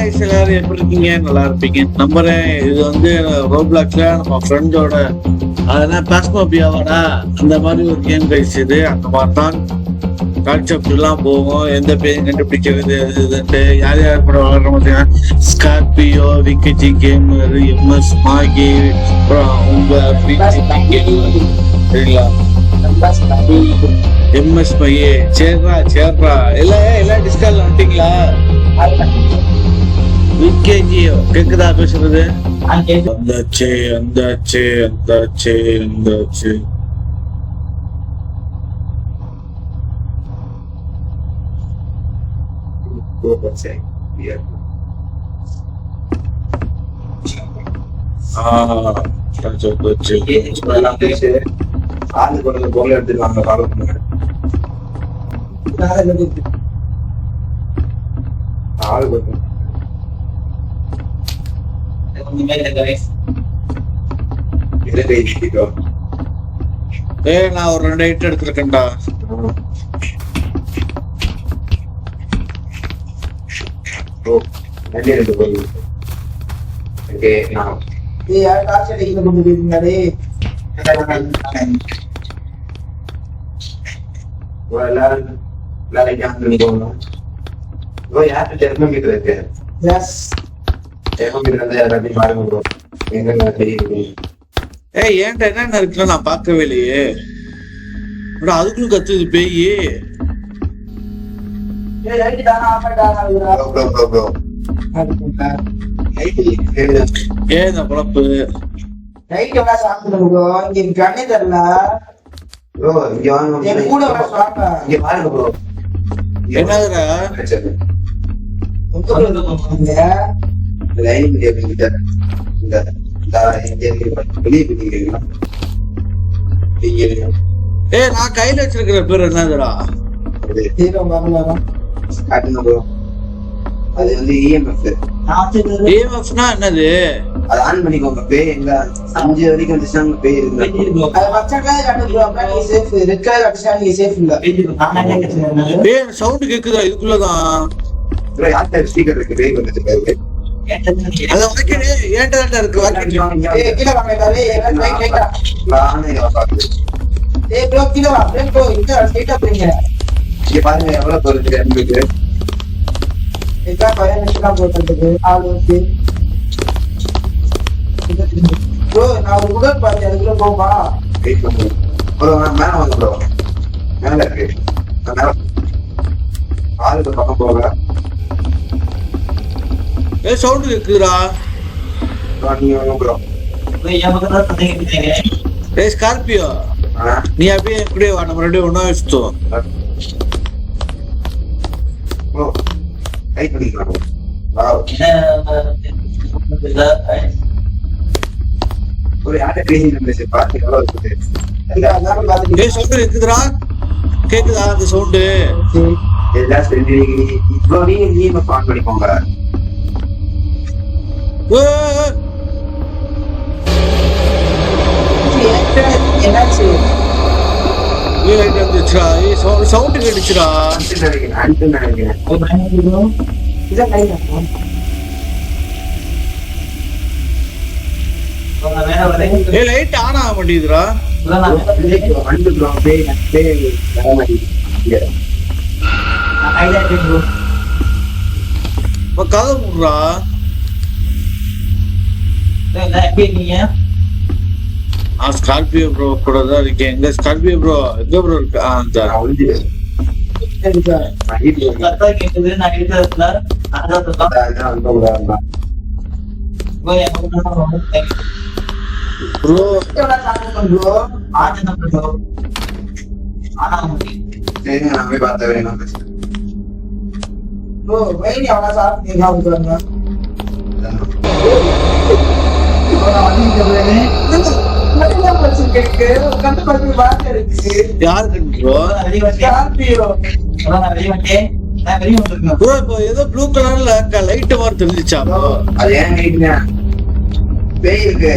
guys, எல்லாரும் எப்படி இருக்கீங்க? நல்லா இருப்பீங்க நம்புறேன். இது வந்து ரோப்ளாக்ஸ்ல நம்ம ஃப்ரெண்டோட அதெல்லாம் பாஸ்மோபியாவாடா அந்த மாதிரி ஒரு கேம் கைஸ். இது அந்த மாதிரி தான் கான்செப்ட் எல்லாம் போகும். எந்த பேரும் கண்டுபிடிக்கிறது இதுன்ட்டு யார் யார் கூட வளர்ற பார்த்தீங்கன்னா ஸ்கார்பியோ, விக்கெஜி கேமர், எம்எஸ் மாகி, அப்புறம் உங்க கேமர் சரிங்களா, எம்எஸ் பையே. சேர்றா எல்லாம் டிஸ்கால் வந்துட்டீங்களா? விக்கேஜியோ கேக்குதா பேசுறது? வந்தாச்சு. எடுத்துருவாங்க. நான் ஒரு 2 ஹிட் எடுத்துருக்கேன்டா. ஏன்டா என்ன இருக்குல்ல நான் பார்க்கவே இல்லையே. அதுக்குள்ள கத்துது பேய். ஏன் பொழப்பு என்னதுடா? நான் கையில வச்சிருக்கிற பேர் என்னதுடா? அது வந்து EMFனா என்னது? அது ஆன் பண்ணிக்கோங்க. பேய் எங்க 5 வரைக்கும் வந்துச்சுன்னா பேய் இருக்கு. பேய் சவுண்ட் கேக்குதா? இதுக்குள்ளதான் ஸ்பீக்கர் இருக்கு. பேய் வந்துச்சு. அத வைக்கணே ஏன்டா இருக்கு வாக்கிட்டு. கீழ வாங்க. நானே பாக்குறேன். ப்ரோ கீழ வா. ப்ரோ இங்க ஸ்ட்ரைட்டா போங்க. இங்க பாருங்க எவ்வளவு தூரம் இருக்கு. இதா பயணத்துல போட்டுருக்கு. ஆளுக்கு ப்ரோ நான் ஒரு உடல் பாத்து அதுக்குள்ள போமா. வெயிட் பண்ணுங்க ப்ரோ. நான் மேல வந்து ப்ரோ மேல இருக்கு. நான் ஆளுக்கு பக்கம் போக. சவுண்ட் கேக்குதுடா. நீ வாங்க ப்ரோ. ஏன் பக்கத்துல தந்தீங்க? ஸ்கார்பியோ நீ அப்படியே இப்படியே வா. நம்ம 2 ஒண்ணா வச்சுட்டோம். ப்ரோ கை பிடிக்கலாம். வாவ் ஒரு யாரை ட்ரெயினிங் மெசேஜ் பாத்து எவ்வளவு இருக்குது. சவுண்ட் கேக்குதுடா. கேக்குதா அந்த சவுண்ட்? எல்லாம் சரி ப்ரோ. நீங்க ஆன் பண்ணிக்கோங்க. என்னாச்சு? சவுண்ட் கேட்டுச்சுடா. லைட் ஆன் ஆக மாட்டேங்குதுடா. கதை முடுறா. ஸ்கார்பியோ ப்ரோ கூட தான் இருக்கேன். எங்க ஸ்கார்பியோ ப்ரோ எங்க ப்ரோ இருக்கு? ஏதோ ப்ளூ கலர்ல லைட் மாதிரி தெரிஞ்சிச்சா? அது ஏன் லைட்னா பேய் இருக்கு,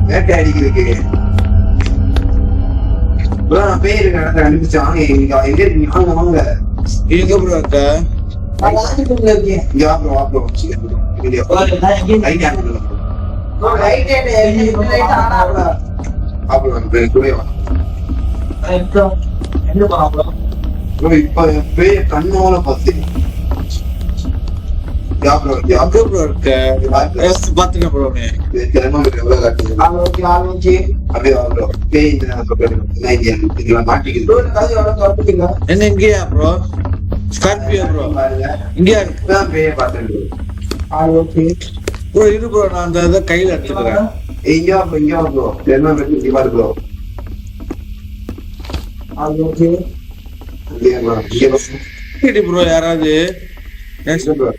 வேட்டை அடிக்கிறதுக்கு. பேய் இருக்க இடத்த கண்டுபிடிச்சு வாங்க. எங்க இருக்கீங்க? வாங்க வாங்க. எங்க ப்ரோ இருக்க? நான் ஆதிக்குள்ள இருக்கேன். இங்க வா bro video right hand bro right hand left right ஆனா ப்ரோ. அப்புறம் கூட வா எங்க போறோம் ப்ரோ? ப்ரோ இப்ப பேய் கண்ணோல பாத்து யா ப்ரோ அங்க ப்ரோ இருக்க பாத்துக்க ப்ரோ நீ தெர்மோமீட்டர் எவ்வளவு காட்டுது ஆலோசி அப்படியே வா ப்ரோ பேய் இந்த சொல்றது இதுல மாட்டிக்குது ப்ரோ காது வர தரப்புங்க. என்ன இங்கயா ப்ரோ? ஸ்கார்பியோ ப்ரோ பாருங்க இங்கயா இருக்கு இப்பதான் பேயை பார்த்துட்டு ஆலோசி ப்ரோ இரு ப்ரோ நான் அந்த இதை கையில எடுத்துக்கிறேன். இங்க வா ப்ரோ தெர்மோமீட்டர் இங்க பாரு ப்ரோ ஆலோசி கேடி ப்ரோ யாராவது ப்ரோ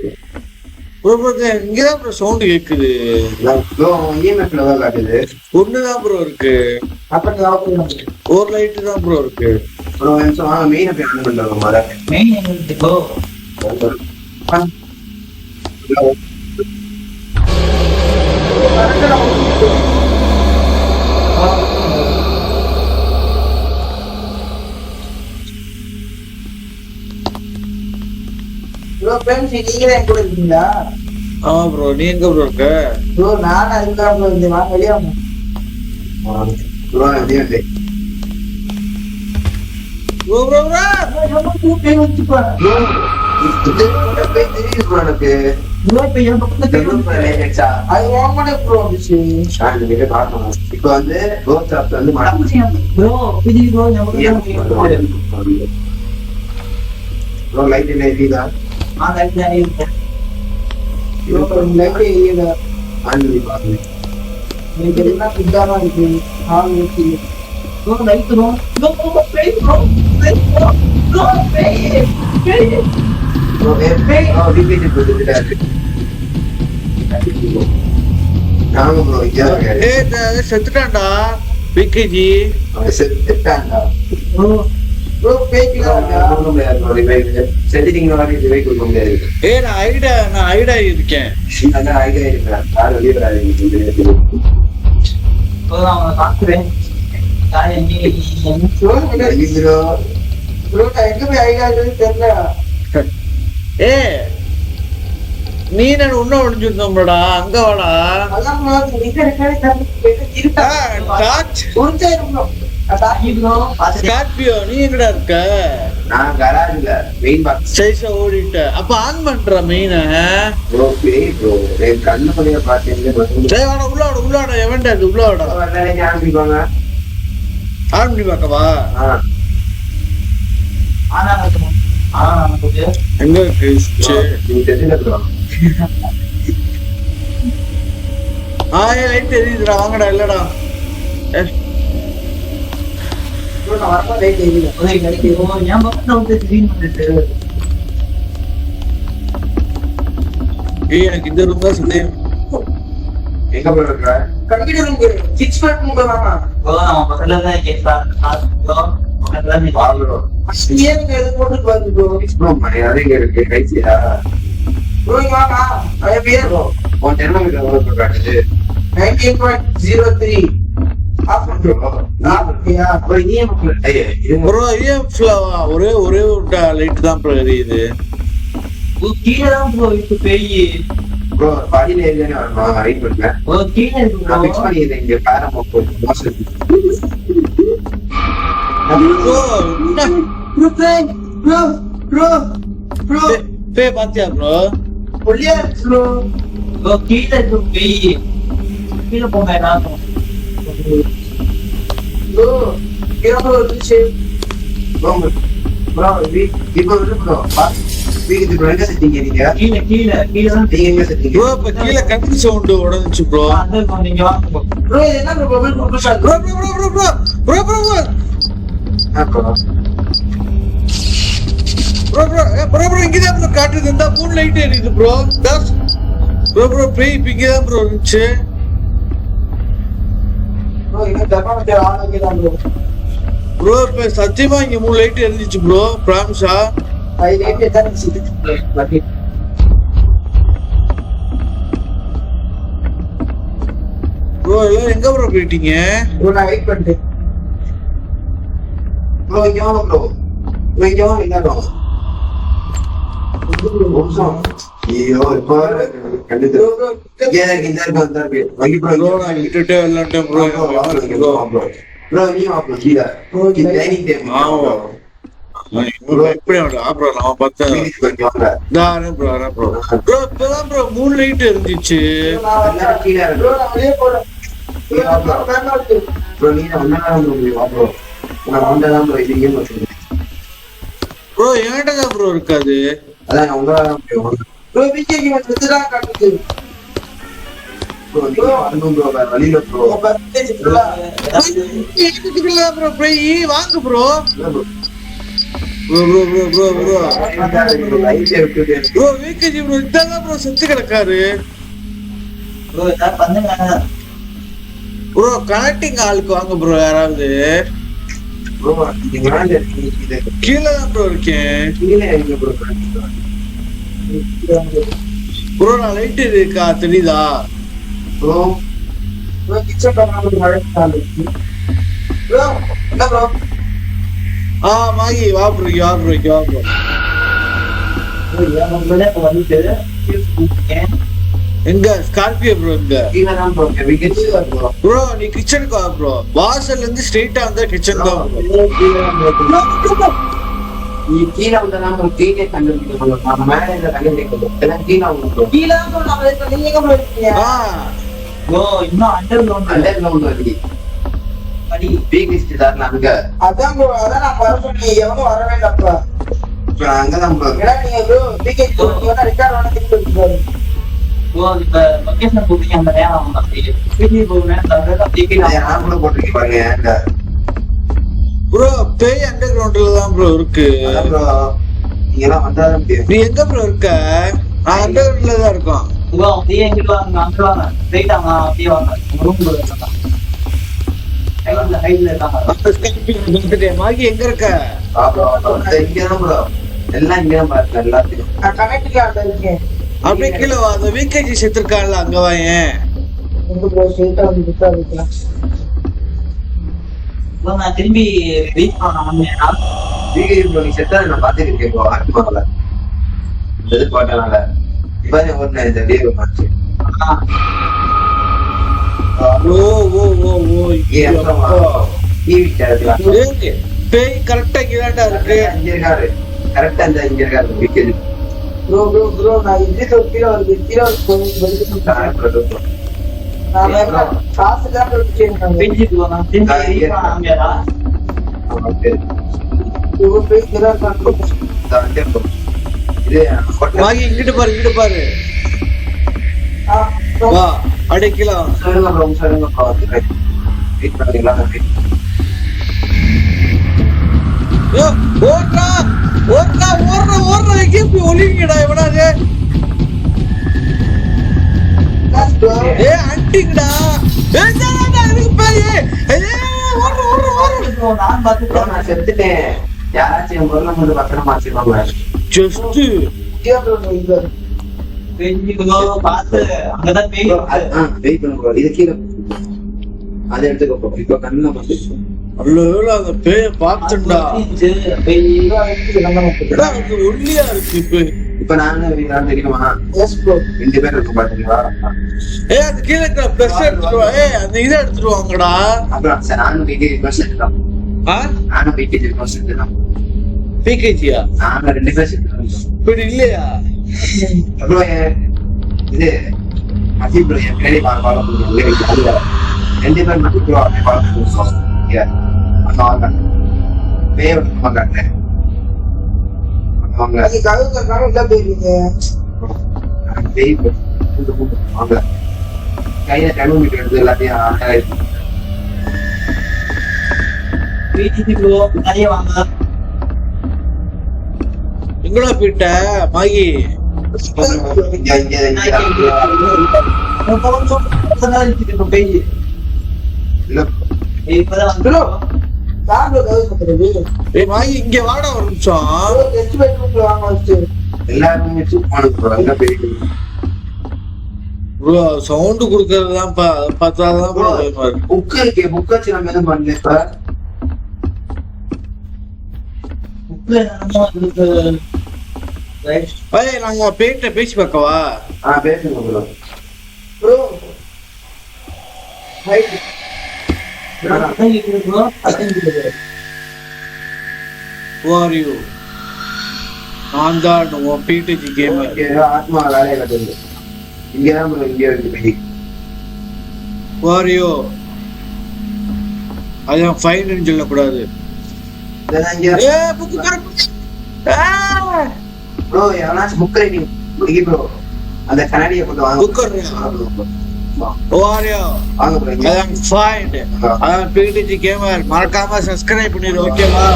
ப்ரோ இங்கதான் ப்ரோ சவுண்ட் கேக்குது. ஒண்ணுதான் ப்ரோ இருக்கு. அப்ப ஆலோசி ஒரு லைட் தான் ப்ரோ இருக்கு. மெயின் எங்க இருக்கு ப்ரோ? ப்ரோ ஃப்ரெண்ட்ஸ் நீங்க தான் கூட இருக்கீங்களா? ஆமா ப்ரோ நீ எங்க ப்ரோ இருக்க? ப்ரோ நான் அதுதான் ப்ரோ இந்த வாங்க வெளிய வாங்க. ப்ரோ ப்ரோ ப்ரோ நம்ம பேய் வச்சுப்பா. ப்ரோ இப்ப என் பக்கத்துல அது வாங்கனே ப்ரோ வந்துச்சு. இப்ப வந்து ரோட் ஷாப்ல வந்து ப்ரோ பிடி ப்ரோ நமக்கு லைட் என்ன எரியுதா நான் லைட் தான் இருக்கேன். ப்ரோ லைட் ஏரியல ஆன் பண்ணி பாருங்க நீங்க என்ன பிட்டாமா இருக்கு. ஆலோசி ப்ரோ லைட் ப்ரோ ப்ரோ பேய் ப்ரோ ப்ரோ பேய் ரிப்பீட் பண்ணிட்டு நாங்க ப்ரோ இங்க செத்துட்டான்டா விக்கிஜி. செத்துட்டான்டா ப்ரோ ப்ரோ பேய் கிட்ட செட்டிங் வாங்கி ரிவை கொடுக்க முடியாது நான் ஐடா இருக்கேன். அதான் ஐடியா இருக்கிறேன் யாரும் வெளியே வராது ப்ரோ நான் பாக்குறேன். நான் எங்க ப்ரோ ப்ரோ ப்ரோ நான் எங்க போய் ஐடியா இருக்குன்னு தெரியல. நீ நான் உன்ன ஒளிஞ்சிருந்தோம்டா அங்க வாடா. அதான் ப்ரோ நீங்க இருக்கா டார்ச் உருச்சே ப்ரோ. ப்ரோ பாத்துட்டேன். ஸ்கார்பியோ நீ எங்கடா இருக்க? நான் கராஜ்ல மெயின் பாக்ஸ் சைஸா ஓடிட்ட. அப்ப ஆன் பண்ற மெயின. ப்ரோ பேய் ப்ரோ என் கண்ணு பண்ணிய பாத்தீங்க சரி வாடா உள்ளாட எவன்டா இது உள்ளாடா. ஆரம்பிப்பாங்க ஆன் பண்ணி பார்க்கவா? ஆனா நடக்குமா? ஆனா நமக்கு எங்க இருக்கு? நீங்க தெரிஞ்சுக்கலாம் லைட் எரியுதுடா வாங்கடா இல்லடா. ப்ரோ நான் வரப்ப லைட் ஏரியல. ஒரே கடிக்கு என் பக்கத்துல வந்து க்ளீன் பண்ணிட்டு எனக்கு இந்த ரூம் தான் சுத்தம். எங்க ப்ரோ இருக்க கம்ப்யூட்டர் ரூம் 6 ஃபட் ரூம் வாமா. ப்ரோ நம்ம பக்கத்துல தான் கேட்டா ப்ரோ பக்கத்துல நீ வா ப்ரோ ஏன் எது போட்டு வந்து ப்ரோ. ப்ரோ மரியாதை இங்க இருக்கு கைசியா ப்ரோ இங்க வாமா. ஐ பேர் ப்ரோ உன் தெர்மோமீட்டர் எவ்வளவு காட்டுது 19.03 ஆஃப் ப்ரோ. ஆஃப்யா ப்ரோ ப்ரோ ஒரே லைட் தான் ப்ரோ எரியுது. கீழே தான் ப்ரோ இருக்கு பேய். ப்ரோ படியில ஏறிதானே வரணும் ரைட் பண்ணுங்க ப்ரோ கீழே இருக்கு நான் ஃபிக்ஸ் பண்ணிடுறேன் இங்க பேரமோ மோசம் bro bro bro bro bro பே பாத்தியா ப்ரோ? ஒளியா ப்ரோ. ப்ரோ கீழே இருக்கு பேய். கீழே போங்க நான் ப்ரோ கேரோ வந்துச்சு. ப்ரோ இப்போ வந்து ப்ரோ வீக்கு ப்ரோ எங்க செட்டிங் நீங்க கீழே கீழே கீழே தான் நீங்க எங்க செட்டிங் ப்ரோ இப்ப கீழ கட்டி சவுண்ட் உடைஞ்சிச்சு ப்ரோ. அந்த நீங்க வாங்க ப்ரோ. ப்ரோ இது என்ன bro bubble bro shot. Bro இங்கதான் ப்ரோ காட்டுது. இந்த 3 லைட் எரியுது ப்ரோ. ப்ரோ பேய் இங்கதான் ப்ரோ இருந்துச்சு. ப்ரோ இங்க தெர்மோமீட்டர் ஆன் ஆகிதான் ப்ரோ. ப்ரோ இப்ப சத்தியமா இங்க 3 லைட் எரிஞ்சிச்சு ப்ரோ. பிராமிஸா ஐ லைட் தான் சிட்டு பாட்டி. ப்ரோ எல்லாம் எங்க ப்ரோ போயிட்டீங்க? ப்ரோ நான் வெயிட் பண்ணிட்டேன். ப்ரோ இங்க வாங்க ப்ரோ இங்க வாங்க நிமிஷம். ஐயோ, இப்போ கண்டிப்பா இந்த இருக்கு வந்தாரு. வங்கி ப்ரோ ப்ரோ நான் விட்டுட்டே விளையாண்டேன் ப்ரோ. ப்ரோ நீ வா ப்ரோ கீழே டைனிங் டேபிள் எப்படி ப்ரோ நான் பார்த்தேன். ப்ரோ இப்பதான் ப்ரோ 3 லைட் இருந்துச்சு. கீழே ப்ரோ நான் வெளியே போறேன். ப்ரோ நீ ஒன்னாம் வா ப்ரோ. நான் வந்ததான் ப்ரோ இது கேம் வச்சிருக்கேன். ப்ரோ என்கிட்ட தான் ப்ரோ இருக்காது. அதான் நான் உங்களால ப்ரோ விஜய் வந்துதான் காட்டுது. ப்ரோ நீ வரணும் ப்ரோ வேற வழியில ப்ரோ. ப்ரோ போய் வாங்க ப்ரோ. லைட்டே விட்டுட்டு ப்ரோ வீக்கேஜி ப்ரோ இதான் ப்ரோ செத்து கிடக்காரு. ப்ரோ ஏதாவது பண்ணுங்க ப்ரோ கனெக்டிங் ஆளுக்கு வாங்க ப்ரோ யாராவது. ப்ரோ நீங்க மேல இருக்கீங்க கீழே தான் ப்ரோ இருக்கேன். கீழே எங்க ப்ரோ ப்ரோ நான் லைட் இருக்கா தெரியுதா? ப்ரோ ப்ரோ கிச்சன் பண்ணாம மழை காலு. ப்ரோ என்ன ப்ரோ? மாகி வா ப்ரோ வா ப்ரோ வா ப்ரோ. எங்க ஸ்கார்பியோ ப்ரோ எங்க? கீழே தான் ப்ரோ விக்கெட் ப்ரோ. ப்ரோ நீ கிச்சனுக்கு வா ப்ரோ. வாசல்ல இருந்து ஸ்ட்ரைட்டா வந்தா கிச்சன் தான் ப்ரோ. நீ கீழே வந்தா ப்ரோ கீழே கண்டுபிடிக்கணும். நான் மேலே இந்த கண்டுபிடிக்கணும். எல்லாம் கீழே வந்து ப்ரோ. கீழ ப்ரோ நான் வெளிய நீங்க எங்க ப்ரோ இருக்கீங்க? ப்ரோ இன்னும் அண்டர் கிரவுண்ட் அண்டர் கிரவுண்ட் வருது. படி பீக் லிஸ்ட் தான் அங்க. அதான் ப்ரோ அதான் நான் வர சொன்னேன். எவனும் வர வேண்டாம்ப்பா. இப்போ அங்கதான் ப்ரோ. ஏன்னா நீங்க ப்ரோ விக்கெட் போட்டீங்கன்னா ரெக்கார்ட் வேணா திருப்பி எடுத்துப்பாரு. ப்ரோ இப்ப லொகேஷன் போட்டீங்க அந்த நேரம் அப்படி பிடி போகுனே தவிர டிக்கெட் நான் கூட போட்டுருக்கேன் பாருங்க ஏங்க. ப்ரோ பேய் அண்டர் கிரவுண்ட்ல தான் ப்ரோ இருக்கு. அதான் ப்ரோ நீங்க எல்லாம் வந்தாதான் முடியும். நீ எங்க ப்ரோ இருக்க? நான் அண்டர் கிரவுண்ட்ல தான் இருக்கோம். ப்ரோ அப்படியே எங்கிட்டு வாங்க அங்க வாங்க ஸ்ட்ரைட் வாங்க அப்படியே வாங்க ரூம் குள்ள இருக்காங்க. ஹைட்ல இருக்காங்க. மாகி எங்க இருக்க? இங்கதான் ப்ரோ எல்லாம் இங்கதான் பாருங்க எல்லாத்தையும். நான் கனெக்ட்ல ஆட இருக்கேன். அப்படியே கீழே வா. அந்த வீக்கேஜி செத்துருக்கான்ல அங்க வா. ஏன் எங்க ப்ரோ ஸ்ட்ரைட்டா வந்து விட்டா வைக்கலாம். ப்ரோ நான் திரும்பி ரீச் பண்ண வந்தேன்னா வீடியோ ப்ரோ நீ செட்டா நான் பாத்துருக்கேன் ப்ரோ. ஆத்மாவில இது போட்டனால இப்போ ஒரு இந்த வீடியோ பார்த்து ஓ ஓ ஓ ஓ டிவி சேனல் பேய் கரெக்டா இங்கதான்டா இருக்கு. இங்க இருக்காரு கரெக்டா இந்த இங்க இருக்காரு வீக்கெண்ட். ப்ரோ நான் இது கீழ வருது. கீழ வந்து நான் வேற காசு தான் வச்சிருக்கேன். பிடி ப்ரோ நான் திரும்பி ரீச் பண்ண வந்தேனா ப்ரோ போய் கீழ காட்டு. இது மாகி இங்கிட்டு பாரு இங்கிட்டு பாரு. ப்ரோ வா அடிக்கலாம். சொல்லுங்க ப்ரோ வெயிட் பண்ணீங்களா? ஓடுறா ஓடுறா ஓடுறா ஓடுறா. எங்கே போய் ஒளிங்கடா எவனாது? ப்ரோ ஏ ஆண்டிங்கடா. இதுக்கு பேய் ஓடுற ஓடுற ஓடுற. ப்ரோ நான் ப்ரோ பாத்துட்டேன். நான் செத்துட்டேன். யாராச்சும் என் பொருளை வந்து பத்திரமா வச்சுக்கோங்க. ஜஸ்ட் கீழ ப்ரோ இங்க பிடி ப்ரோ பாத்து அங்கதான் பேய் இருக்கு. வெயிட் பண்ணு ப்ரோ. இது கீழே அதை எடுத்துக்கோ ப்ரோ. இப்போ கண்ணை வந்து அல்ல அந்த பேய பாத்துண்டா. பேய் எடா அது ஒல்லியா இருக்கு இப்ப. இப்ப நாங்க வீரான் தெரியுமா? எஸ் ப்ரோ 2 பேர் இருக்கும் பாத்தீங்களா? அது கீழே இருக்கிற ப்ளஸ் எடுத்துட்டு வா. அந்த இதை எடுத்துட்டு வாங்கடா. அப்புறம் சார் நானும் வீட்டு ரிக்வஸ்ட் தான். நானும் வீட்டு ரிக்வஸ்ட் தான். பிகேஜியா நாங்க 2 பேர் செத்துறோம். இப்படி இல்லையா? அப்புறம் இது அஜீப் ப்ரோ என் பின்னாடி பால போடுங்க. 2 பேர் மட்டும் ப்ரோ அப்படியே பால போடுவோம். வாங்க பேய் வாங்க வாங்க அது கவுக்கறனால உள்ள போயிருங்க. பேய் வாங்க கையில தெர்மோமீட்டர் எடுத்து எல்லாத்தையும் பிடி ப்ரோ நிறைய வாங்க. எங்கடா போயிட்ட மாகி? பேய் இல்ல இப்பதான் வந்து ப்ரோ நான் ப்ரோ கவுக்கறது. மாகி இங்க வாடா ஒரு நிமிஷம். ப்ரோ கெஸ்ட் பெட்ரூம்ல வாங்க வச்சு. எல்லாருமே சூப்பானது ப்ரோ. எல்லாம் பெரிய ப்ரோ சவுண்ட் குடுக்கறதுதான் பார்த்தாதான் ப்ரோ பயமா இருக்கு. புக் இருக்கு. புக் வச்சு நம்ம எதுவும் பண்ணல. இப்ப புக்ல என்னமோ இருக்கு. ஏய் நாங்க பேட்ட பேசி பார்க்கவா? பேசுங்க ப்ரோ. ப்ரோ ஹைட் அதான் இருக்குது ப்ரோ, அதான் இருக்குது. Who are you? நான் தான் உன் பிடிஜி கேமர். ஆத்மா வேலையை கட்டுது. இங்கதான் ப்ரோ, இங்கே இருக்கு பெரிய. Who are you? அதான் ஃபைன் சொல்லக்கூடாது. Book correct. ப்ரோ எவனாச்சும் புக் ரைட்டிங் ப்ரோ, அந்த கண்ணாடியை கொண்டு வாங்க. Book Who are you? வாங்க ப்ரோ. அதான் ஃபைன். அதான் பிடிஜி கேமர். மறக்காம சப்ஸ்கிரைப் பண்ணிரு, ஓகேவா?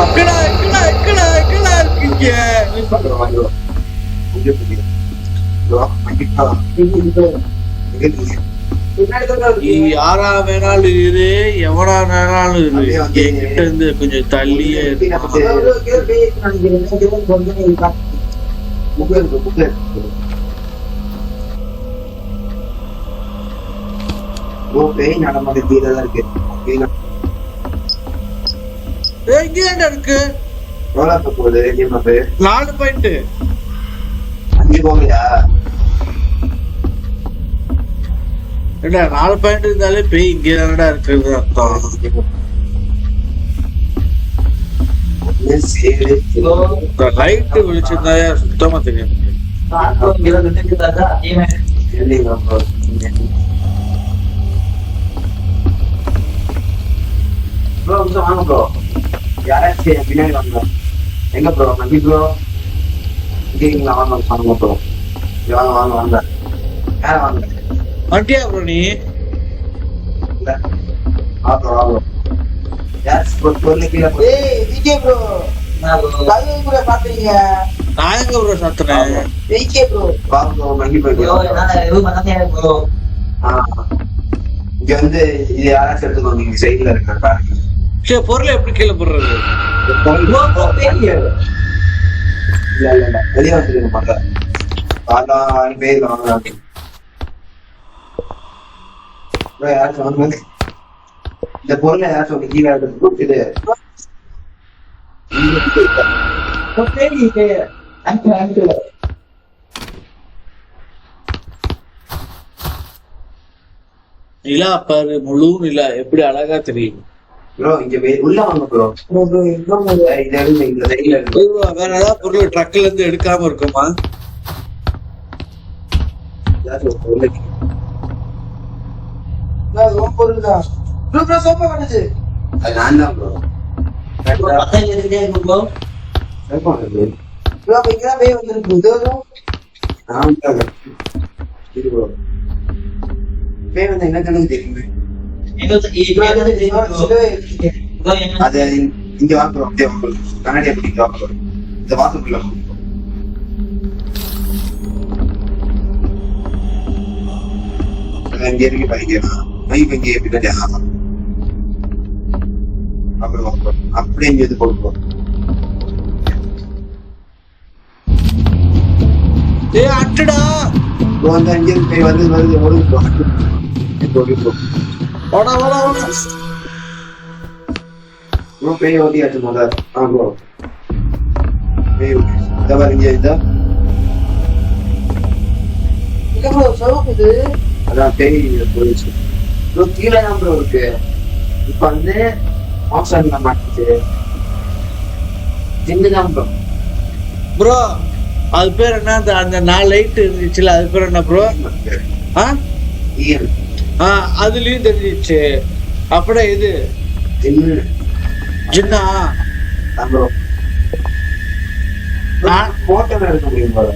அக்கடா அக்கடா அக்கடா அக்கடா இருக்கீங்க. நீ யாரா வேணாலும் இரு, எவனா வேணாலும் இரு, என்கிட்ட இருந்து கொஞ்சம் தள்ளியே இரு. பேய் நடமாட்ட கீழதான் இருக்கு. இங்க என்ன இருக்கு? போகுது 4 பாயிண்ட். 5 போகலையா? ஏடா 4 பாயிண்ட் இருந்தாலே பேய் இங்கே தானடா இருக்குது அர்த்தம். லைட் வெளிச்சந்தாயா சுத்தமா தெரியும். வாங்க ப்ரோ, யாராச்சும் பின்னாடி வாங்க. எங்க ப்ரோ? நம்பி ப்ரோ இருக்கீங்களா? வாங்க வாங்க ப்ரோ, வாங்க வாங்க வாங்க. யார வாங்க? வண்டியா ப்ரோ நீ? ஏய் விஜே ப்ரோ, கல்வி கூட பாத்தீங்க. நான் எங்க ப்ரோ சாத்துறேன்? விஜே ப்ரோ வாங்க ப்ரோ, நம்பி ப்ரோ. இங்க வந்து இது யாராச்சும் எடுத்துக்கோங்க. நீங்க சைட்ல இருக்க சரி, பொருளை எப்படி கீழே போடுறது? வெளியே வந்துருங்க. பார்த்தா பேர் வாங்க. யாராச்சும் வாங்க. இந்த பொருளை யாராச்சும் கீழே எடுத்து நிலா பாரு, முழு நிலா எப்படி அழகா தெரியும். ப்ரோ இங்க உள்ள வாங்க ப்ரோ. இந்த சைட்ல இருக்கு. வேற ஏதாவது பொருள் ட்ரக்ல இருந்து எடுக்காம இருக்குமா? பொருள் தான் ப்ரோ. ப்ரோ சோப்பா பண்ணுது. அது நான் தான் ப்ரோ. ப்ரோ அப்ப இங்கதான் பேய் வந்துருக்கு. பேர் வந்து என்ன கணக்கு தெரியுமே. அது இங்க வாங்குறோம். அப்படியே கண்ணாடி எப்படி வாங்குறோம்? இந்த வாசப்புள்ள இங்க இருக்கு பாருங்க. மைக் இங்கே எப்படி அப்புறம் அப்படியே இங்க இது போடுவோம். அட்டடா வந்து அங்கே போய் வந்து வருது ஓடுவோம். பேய் ஓட்டியாச்சு முதல். பேய் ஓட்டி அதான் பேய் போயிடுச்சு. கீழே தான் ப்ரோ இருக்கு. இப்ப வந்து ஆப்ஷன்ல மாட்டுச்சு. சின்னதான் ப்ரோ. ப்ரோ அது பேர் என்ன? அந்த 4 லைட் இருந்துச்சுல, அது பேர் என்ன ப்ரோ? அதுலயும் தெரிஞ்சிச்சு. அப்படியே இது ஜின்னா போட்டோ எடுக்க முடியும் போல.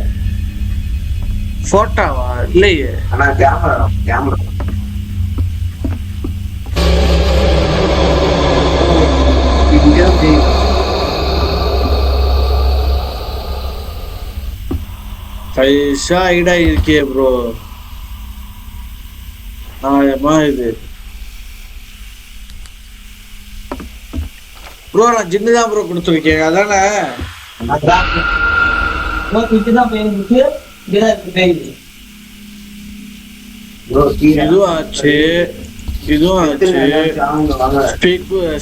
போட்டோவா? இல்லையே. ஆனா கேமரா பைசா ஐடா இருக்கே ப்ரோ. நாயமா இது ப்ரோ. நான் ஜின்னு தான் ப்ரோ கொடுத்துருக்கேன். அதானே இதுவும் ஆச்சு, இதுவும் ஆச்சு.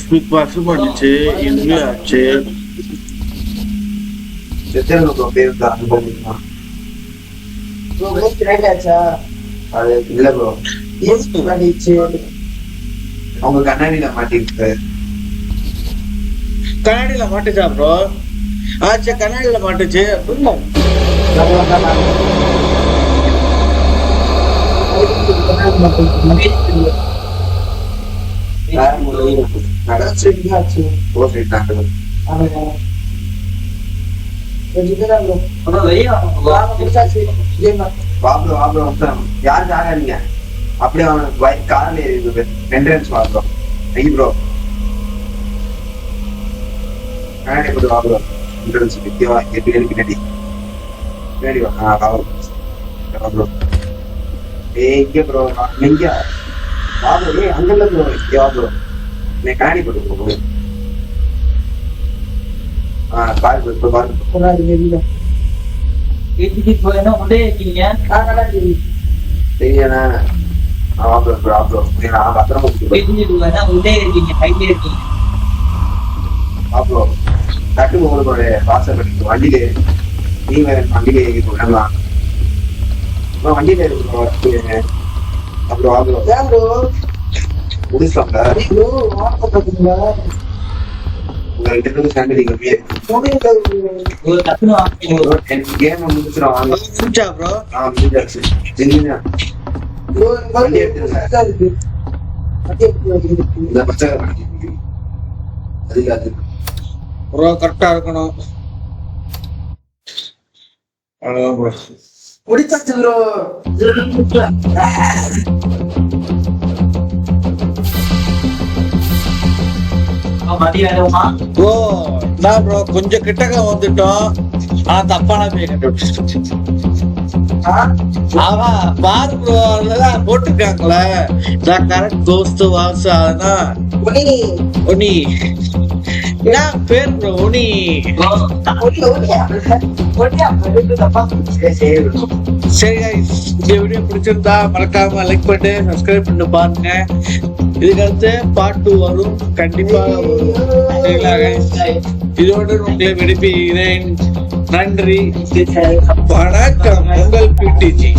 ஸ்பீக் பாக்ஸும் பண்ணிச்சு, இதுவும் ஆச்சு. எத்தனை ப்ரோ பேர் தான் அனுபவம் ரைட் ஆச்சா அது இல்ல ப்ரோ ஏசி பண்ணிச்சு அவங்க கண்ணாடியில மாட்டிருக்கு கண்ணாடியில மாட்டுச்சா ப்ரோ? ஆச்சா கண்ணாடியில மாட்டுச்சு. யாரு ஆகாதீங்க அப்படியே அவனுக்கு கார்ல ஏறி என்ட்ரன்ஸ் வாங்குறோம் ப்ரோ கண்ணாடி போட்டு வாங்குறோம் என்ட்ரன்ஸ் வித்தியவா எப்படி பின்னாடி பின்னாடி ப்ரோ இங்க ப்ரோ எங்க வாங்க அங்க இல்ல ப்ரோ இங்க ப்ரோ நீ கண்ணாடி போட்டு ப்ரோ பாரு ப்ரோ பாரு ஏத்திட்டு போயினா உடனே இருக்கீங்க. சரியாண்ணா ப்ரோ நான் பத்திரமா ஏத்திட்டு போயினா உடனே இருக்கீங்க, கையிலே இருக்கீங்க. ப்ரோ டக்கு உங்களுக்கு வாசல் பண்ணிட்டு வண்டியில நீ வேற வண்டியில ஏறி போடலாம் வண்டியில இருக்கு அப்புறம் முடிச்சோம்ல உங்க 2 பேரும் சேர்ந்து கம்மியா ஒரு டக்குனு வாங்க. கேம் முடிச்சிடும் வாங்க முடிச்சா ப்ரோ? முடிஞ்சாச்சு வண்டி எடுத்துருங்க இந்த பச்சை அது அது ப்ரோ கரெக்டா இருக்கணும். அவ்வளவுதான் ப்ரோ. முடிச்சாச்சு ப்ரோ. மதி வேணுமா? ப்ரோ நான் ப்ரோ கொஞ்சம் கிட்டக்க வந்துட்டோம். தப்பான போய் கண்டுபிடிச்சிட்டு அவன் பாரு ப்ரோ அதெல்லாம் போட்டிருக்காங்களே நான் கரெக்ட் தோஸ்து வாசு அதனா ஒனி என்ன பேர் ப்ரோ ஒனி. சரி guys, இந்த வீடியோ பிடிச்சிருந்தா மறக்காம லைக் பண்ணிட்டு சப்ஸ்கிரைப் பண்ணி பாருங்க. இதுக்கு அடுத்து பார்ட் 2 வரும், கண்டிப்பா வரும். சரிங்களா guys? இதோடு உங்களை விடுப்பிக்கிறேன். நன்றி, வணக்கம். உங்கள் பிடிஜி.